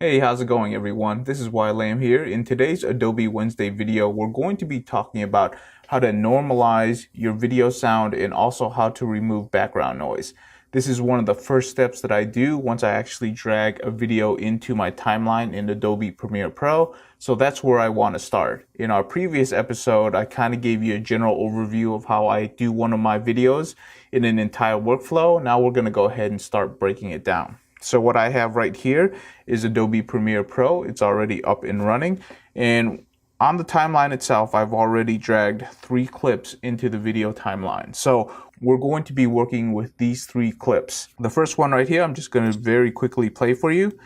Hey, how's it going everyone? This is Lam here. In today's Adobe Wednesday video, we're going to be talking about how to normalize your video sound and also how to remove background noise. This is one of the first steps that I do once I actually drag a video into my timeline in Adobe Premiere Pro. So that's where I want to start. In our previous episode, I kind of gave you a general overview of how I do one of my videos in an entire workflow. Now we're going to go ahead and start breaking it down. So what I have right here is Adobe Premiere Pro. It's already up and running. And on the timeline itself, I've already dragged 3 clips into the video timeline. So we're going to be working with these 3 clips. The first one right here, I'm just going to very quickly play for you.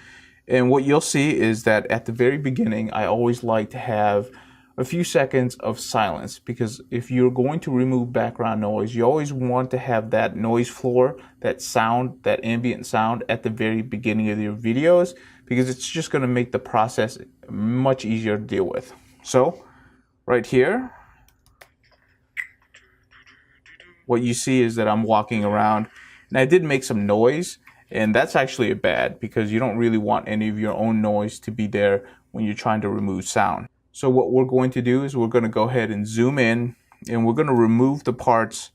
And what you'll see is that at the very beginning, I always like to have a few seconds of silence, because if you're going to remove background noise, you always want to have that noise floor, that sound, that ambient sound at the very beginning of your videos, because it's just going to make the process much easier to deal with. So right here, what you see is that I'm walking around, and I did make some noise, and that's actually bad because you don't really want any of your own noise to be there when you're trying to remove sound. So what we're going to do is we're going to go ahead and zoom in, and we're going to remove the parts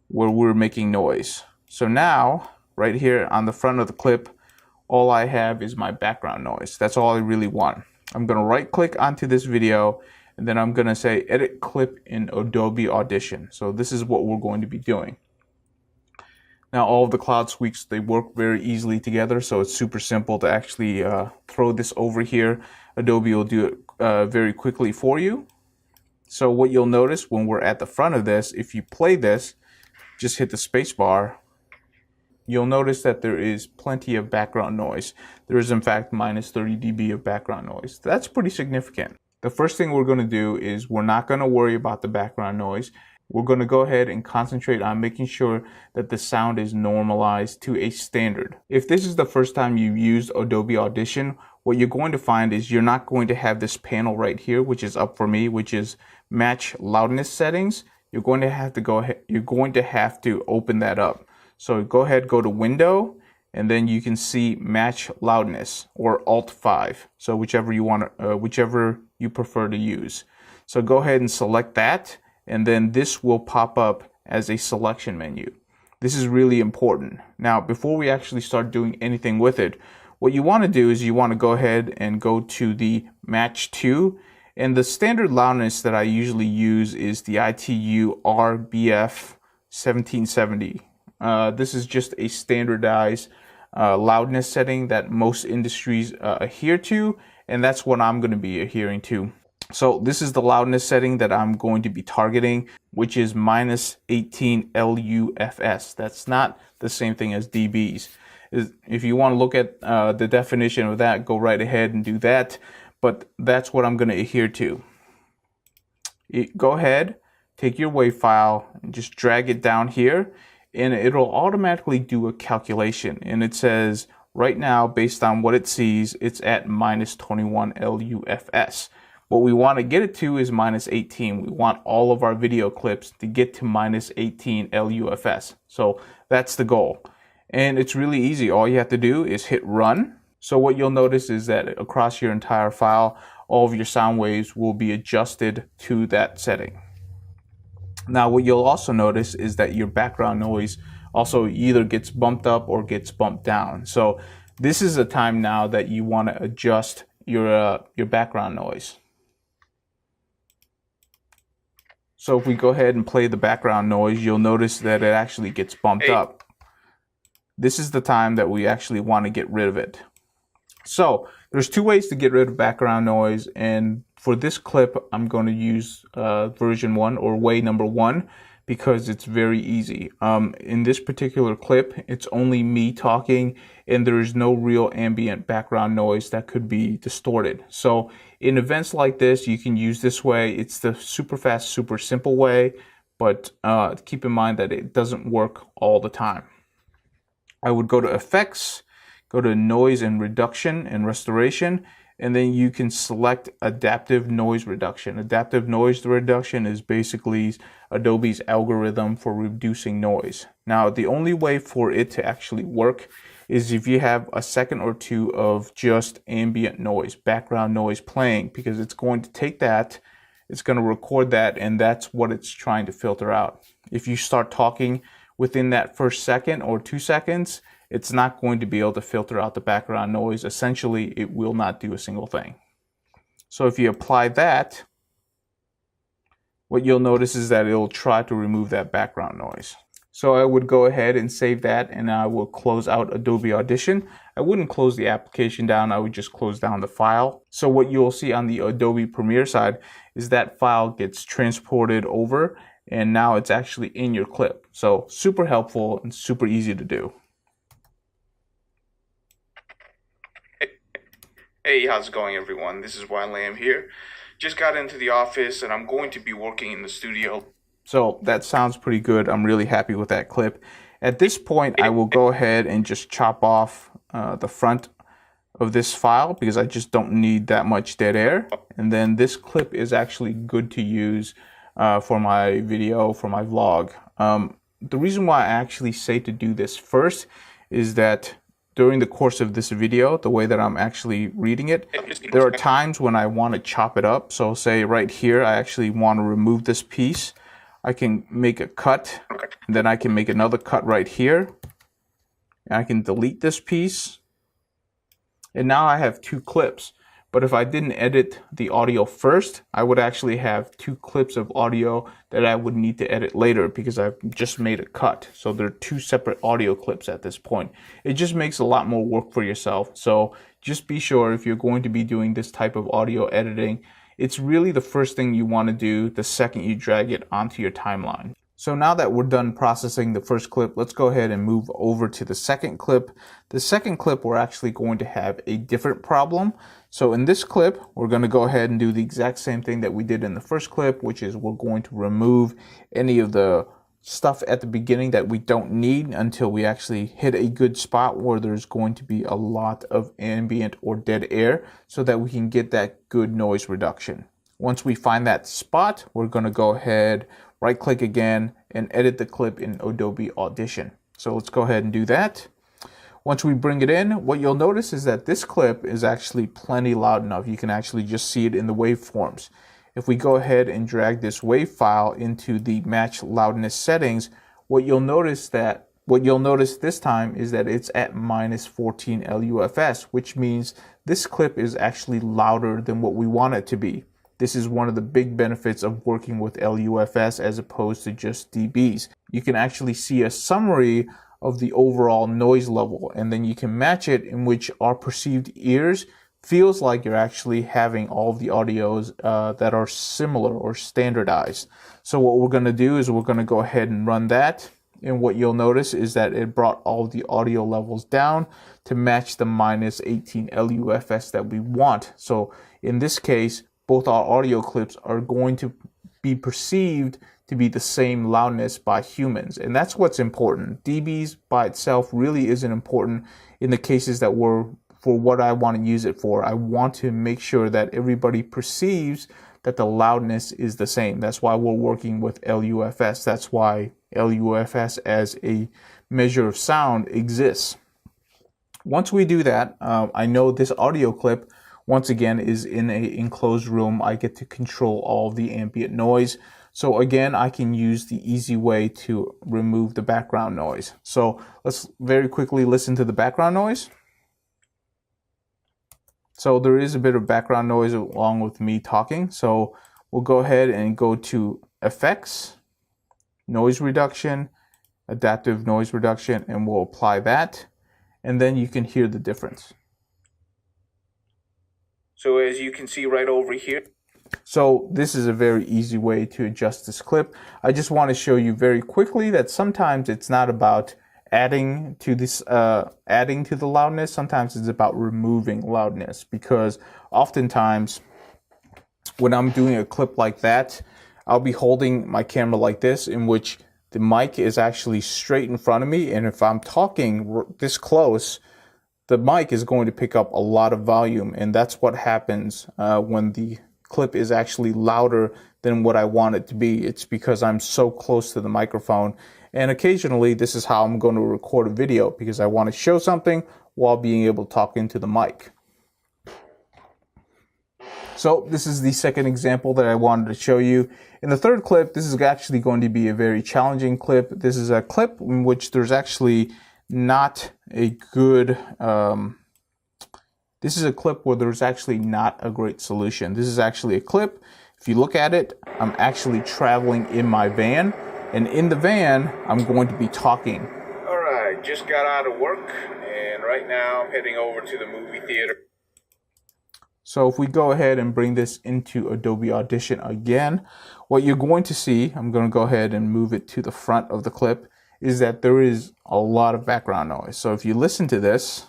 where we're making noise. So now, right here on the front of the clip, all I have is my background noise. That's all I really want. I'm going to right click onto this video, and then I'm going to say edit clip in Adobe Audition. So this is what we're going to be doing. Now all of the cloud sweeps, they work very easily together, so it's super simple to actually throw this over here. Adobe will do it very quickly for you. So what you'll notice when we're at the front of this, if you play this, just hit the space bar, you'll notice that there is plenty of background noise. There is in fact minus 30 dB of background noise. That's pretty significant. The first thing we're going to do is we're not going to worry about the background noise. We're going to go ahead and concentrate on making sure that the sound is normalized to a standard. If this is the first time you've used Adobe Audition, what you're going to find is you're not going to have this panel right here, which is up for me, which is match loudness settings. You're going to have to open that up. So go ahead, go to Window, and then you can see match loudness, or Alt 5. So whichever you prefer to use. So go ahead and select that, and then this will pop up as a selection menu. This is really important. Now, before we actually start doing anything with it, what you want to do is you want to go ahead and go to the match to, and the standard loudness that I usually use is the ITU RBF 1770. This is just a standardized loudness setting that most industries adhere to, and that's what I'm going to be adhering to. So this is the loudness setting that I'm going to be targeting, which is minus 18 LUFS. That's not the same thing as dBs. If you want to look at the definition of that, go right ahead and do that. But that's what I'm going to adhere to. Go ahead, take your WAV file, and just drag it down here, and it'll automatically do a calculation. And it says right now, based on what it sees, it's at minus 21 LUFS. What we want to get it to is minus 18. We want all of our video clips to get to minus 18 LUFS. So that's the goal. And it's really easy. All you have to do is hit run. So what you'll notice is that across your entire file, all of your sound waves will be adjusted to that setting. Now what you'll also notice is that your background noise also either gets bumped up or gets bumped down. So this is a time now that you want to adjust your background noise. So if we go ahead and play the background noise, you'll notice that it actually gets bumped up. This is the time that we actually want to get rid of it. So there's 2 ways to get rid of background noise, and for this clip I'm going to use version 1 or way number 1 because it's very easy. In this particular clip, it's only me talking, and there is no real ambient background noise that could be distorted. So in events like this, you can use this way. It's the super fast, super simple way, but keep in mind that it doesn't work all the time. I would go to Effects, go to Noise and Reduction and Restoration, and then you can select Adaptive Noise Reduction. Adaptive Noise Reduction is basically Adobe's algorithm for reducing noise. Now, the only way for it to actually work is if you have a second or two of just ambient noise, background noise playing, because it's going to take that, it's going to record that, and that's what it's trying to filter out. If you start talking within that first second or 2 seconds, it's not going to be able to filter out the background noise. Essentially, it will not do a single thing. So if you apply that, what you'll notice is that it'll try to remove that background noise. So I would go ahead and save that, and I will close out Adobe Audition. I wouldn't close the application down, I would just close down the file. So what you'll see on the Adobe Premiere side is that file gets transported over, and now it's actually in your clip. So super helpful and super easy to do. Hey, how's it going, everyone? This is Lam here. Just got into the office and I'm going to be working in the studio. So that sounds pretty good. I'm really happy with that clip. At this point, I will go ahead and just chop off the front of this file because I just don't need that much dead air. And then this clip is actually good to use for my video, for my vlog. The reason why I actually say to do this first is that during the course of this video, the way that I'm actually reading it, there are times when I want to chop it up. So say right here, I actually want to remove this piece. I can make a cut, and then I can make another cut right here. And I can delete this piece. And now I have 2 clips. But if I didn't edit the audio first, I would actually have 2 clips of audio that I would need to edit later because I've just made a cut. So they're 2 separate audio clips at this point. It just makes a lot more work for yourself. So just be sure if you're going to be doing this type of audio editing, it's really the first thing you want to do the second you drag it onto your timeline. So now that we're done processing the first clip, let's go ahead and move over to the second clip. The second clip, we're actually going to have a different problem. So in this clip, we're going to go ahead and do the exact same thing that we did in the first clip, which is we're going to remove any of the stuff at the beginning that we don't need until we actually hit a good spot where there's going to be a lot of ambient or dead air so that we can get that good noise reduction. Once we find that spot, we're going to go ahead, right click again, and edit the clip in Adobe Audition. So let's go ahead and do that. Once we bring it in, what you'll notice is that this clip is actually plenty loud enough. You can actually just see it in the waveforms. If we go ahead and drag this wave file into the match loudness settings, what you'll notice this time is that it's at -14 LUFS, which means this clip is actually louder than what we want it to be. This is one of the big benefits of working with LUFS as opposed to just dBs. You can actually see a summary of the overall noise level, and then you can match it in which our perceived ears feels like you're actually having all of the audios that are similar or standardized. So what we're going to do is we're going to go ahead and run that, and what you'll notice is that it brought all of the audio levels down to match the -18 LUFS that we want. So in this case, both our audio clips are going to be perceived to be the same loudness by humans. And that's what's important. dBs by itself really isn't important in the cases that for what I want to use it for. I want to make sure that everybody perceives that the loudness is the same. That's why we're working with LUFS. That's why LUFS as a measure of sound exists. Once we do that, I know this audio clip once again is in an enclosed room. I get to control all of the ambient noise. So again, I can use the easy way to remove the background noise. So let's very quickly listen to the background noise. So there is a bit of background noise along with me talking. So we'll go ahead and go to Effects, Noise Reduction, Adaptive Noise Reduction, and we'll apply that. And then you can hear the difference. So as you can see right over here. So this is a very easy way to adjust this clip. I just want to show you very quickly that sometimes it's not about adding to the loudness. Sometimes it's about removing loudness, because oftentimes when I'm doing a clip like that, I'll be holding my camera like this, in which the mic is actually straight in front of me, and if I'm talking this close, the mic is going to pick up a lot of volume, and that's what happens when the clip is actually louder than what I want it to be. It's because I'm so close to the microphone, And occasionally this is how I'm going to record a video, because I want to show something while being able to talk into the mic. So this is the second example that I wanted to show you. In the third clip, this is actually going to be a very challenging clip. This is a clip in which there's actually not a good, this is a clip where there's actually not a great solution. This is actually a clip. If you look at it, I'm actually traveling in my van, and in the van, I'm going to be talking. All right, just got out of work, and right now I'm heading over to the movie theater. So if we go ahead and bring this into Adobe Audition again, what you're going to see, I'm going to go ahead and move it to the front of the clip, is that there is a lot of background noise. So if you listen to this,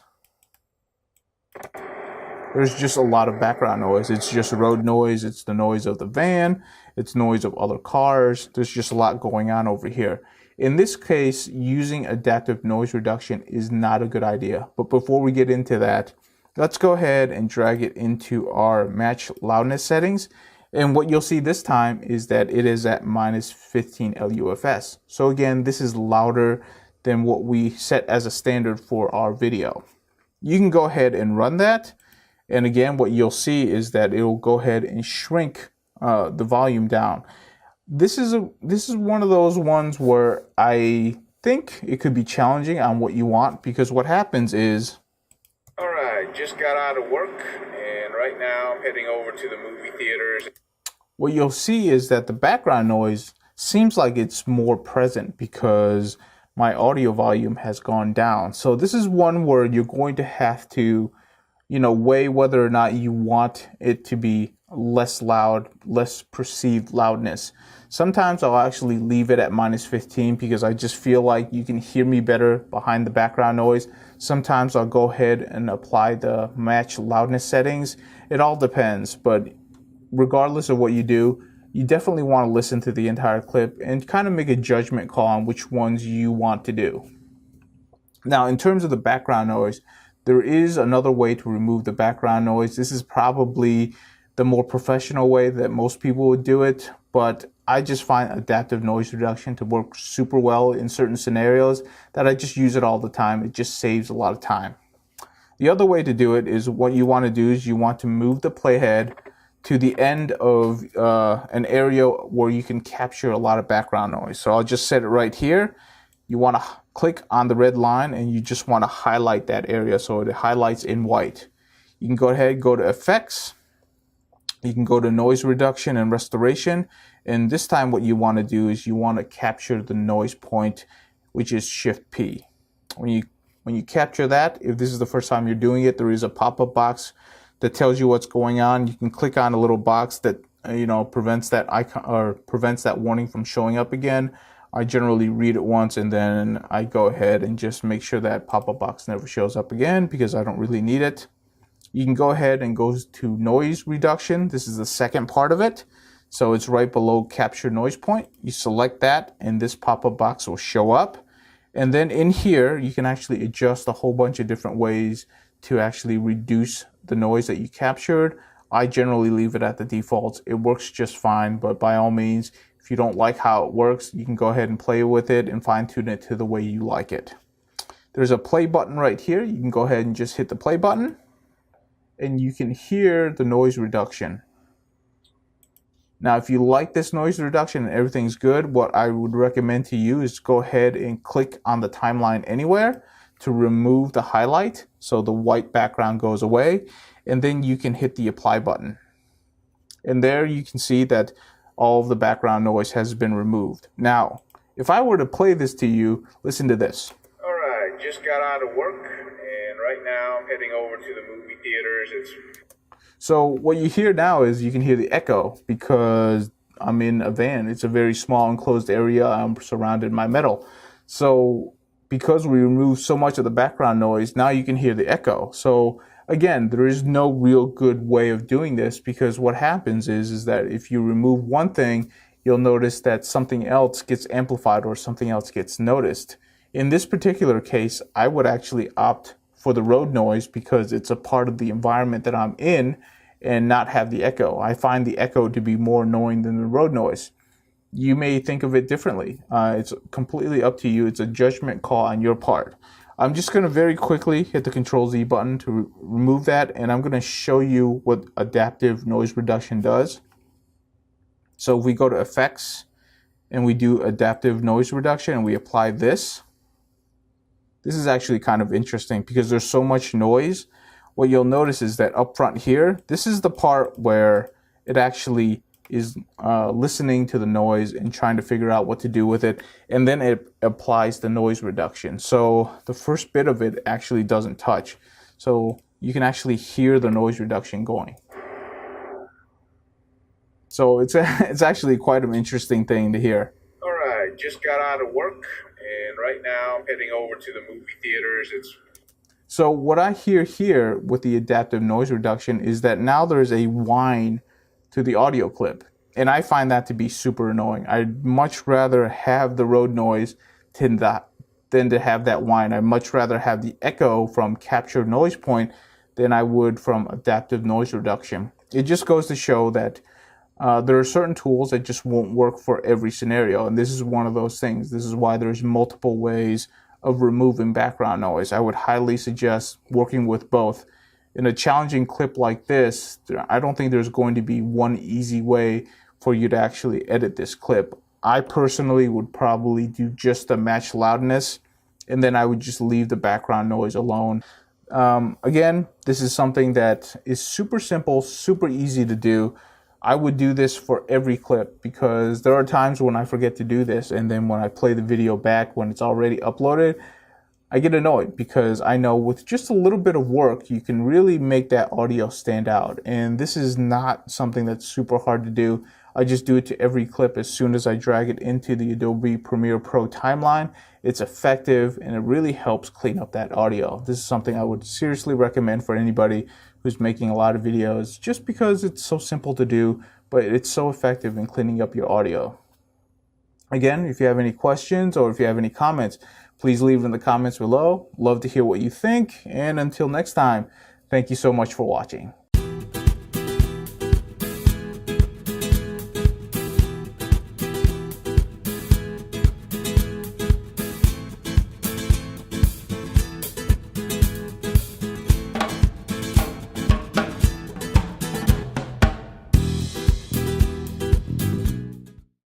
there's just a lot of background noise. It's just road noise. It's the noise of the van. It's noise of other cars. There's just a lot going on over here. In this case, using adaptive noise reduction is not a good idea. But before we get into that, let's go ahead and drag it into our match loudness settings. And what you'll see this time is that it is at -15 LUFS. So again, this is louder than what we set as a standard for our video. You can go ahead and run that. And again, what you'll see is that it will go ahead and shrink the volume down. This is one of those ones where I think it could be challenging on what you want, because what happens is, all right, just got out of work, and right now I'm heading over to the movie theaters. What you'll see is that the background noise seems like it's more present because my audio volume has gone down. So this is one where you're going to have to, weigh whether or not you want it to be less loud, less perceived loudness. Sometimes I'll actually leave it at -15 because I just feel like you can hear me better behind the background noise. Sometimes I'll go ahead and apply the match loudness settings. It all depends, but regardless of what you do, you definitely want to listen to the entire clip and kind of make a judgment call on which ones you want to do. Now, in terms of the background noise, there is another way to remove the background noise. This is probably the more professional way that most people would do it, but I just find adaptive noise reduction to work super well in certain scenarios that I just use it all the time. It just saves a lot of time. The other way to do it is, what you want to do is you want to move the playhead to the end of an area where you can capture a lot of background noise. So I'll just set it right here. You want to click on the red line and you just want to highlight that area so it highlights in white. You can go ahead, go to Effects. You can go to Noise Reduction and Restoration. And this time what you want to do is you want to capture the noise point, which is Shift P. When you capture that, if this is the first time you're doing it, there is a pop-up box that tells you what's going on. You can click on a little box that prevents that icon or prevents that warning from showing up again. I generally read it once and then I go ahead and just make sure that pop-up box never shows up again because I don't really need it. You can go ahead and go to Noise Reduction. This is the second part of it. So it's right below Capture Noise Point. You select that and this pop-up box will show up. And then in here, you can actually adjust a whole bunch of different ways to actually reduce the noise that you captured. I generally leave it at the defaults. It works just fine, but by all means, if you don't like how it works, you can go ahead and play with it and fine tune it to the way you like it. There's a play button right here. You can go ahead and just hit the play button and you can hear the noise reduction. Now, if you like this noise reduction and everything's good, what I would recommend to you is go ahead and click on the timeline anywhere to remove the highlight so the white background goes away, and then you can hit the apply button. And there you can see that all of the background noise has been removed. Now, if I were to play this to you, listen to this. All right, just got out of work, and right now I'm heading over to the movie theaters. So what you hear now is you can hear the echo because I'm in a van. It's a very small enclosed area. I'm surrounded by metal. So because we removed so much of the background noise, now you can hear the echo. So again, there is no real good way of doing this because what happens is that if you remove one thing, you'll notice that something else gets amplified or something else gets noticed. In this particular case, I would actually opt for the road noise because it's a part of the environment that I'm in and not have the echo. I find the echo to be more annoying than the road noise. you may think of it differently. It's completely up to you. It's a judgment call on your part. I'm just going to very quickly hit the Control Z button to remove that, and I'm going to show you what adaptive noise reduction does. So if we go to Effects and we do adaptive noise reduction and we apply this, this is actually kind of interesting because there's so much noise. What you'll notice is that up front here, this is the part where it actually is listening to the noise and trying to figure out what to do with it, and then it applies the noise reduction. So the first bit of it actually doesn't touch. So you can actually hear the noise reduction going. So it's actually quite an interesting thing to hear. All right, just got out of work, and right now I'm heading over to the movie theaters. So what I hear here with the adaptive noise reduction is that now there's a whine to the audio clip. And I find that to be super annoying. I'd much rather have the road noise than to have that whine. I'd much rather have the echo from captured noise point than I would from adaptive noise reduction. It just goes to show that there are certain tools that just won't work for every scenario. And this is one of those things. This is why there's multiple ways of removing background noise. I would highly suggest working with both. In a challenging clip like this, I don't think there's going to be one easy way for you to actually edit this clip. I personally would probably do just the match loudness, and then I would just leave the background noise alone. Again, this is something that is super simple, super easy to do. I would do this for every clip because there are times when I forget to do this, and then when I play the video back when it's already uploaded, I get annoyed because I know with just a little bit of work, you can really make that audio stand out. And this is not something that's super hard to do. I just do it to every clip as soon as I drag it into the Adobe Premiere Pro timeline. It's effective and it really helps clean up that audio. This is something I would seriously recommend for anybody who's making a lot of videos just because it's so simple to do, but it's so effective in cleaning up your audio. Again, if you have any questions or if you have any comments, please leave them in the comments below. Love to hear what you think. And until next time, thank you so much for watching.